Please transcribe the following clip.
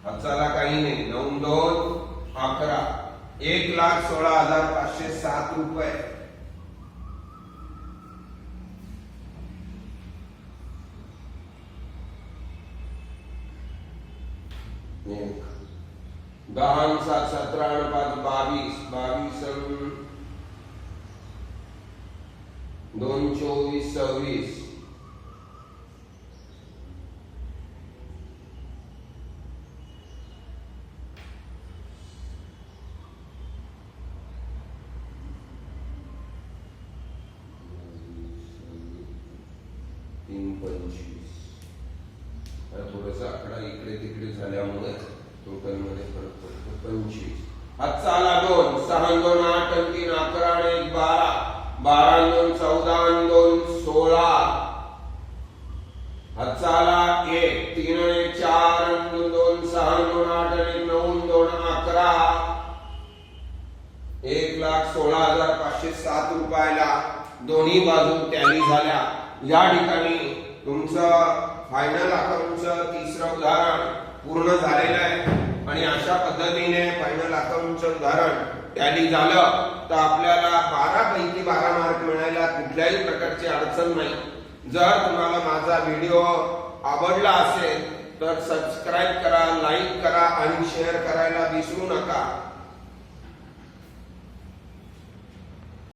हाताला काही नाही. 9 2 11 1,16,507 रुपये. एक 10 7 17 5 22 2 24 26 3 25. थोडासा आकडा इकडे तिकडे झाल्यामुळे टोटल मध्ये फरक पडतो. 25. हातचा आला 2 6 2 8 3 11 1 12 12 2 14 2 16. हातचा आला 1 3 1 4 2 6 2 8 1 9 2 11. 1,16,507 रुपयाला दोन्ही बाजू टॅली झाल्या. या ठिकाणी तुमचं फायनल अकाउंटचं तिसरं उदाहरण पूर्ण झालेलं आहे. आणि अशा पद्धतीने फायनल अकाउंटचं उदाहरण टॅली झालं तर आपल्याला 12 पैकी 12 मार्क मिळायला कुठल्याही प्रकारची अडचण नाही. जर तुम्हाला माझा व्हिडिओ आवडला असेल तर सबस्क्राइब करा, लाईक करा आणि शेअर करायला विसरू नका.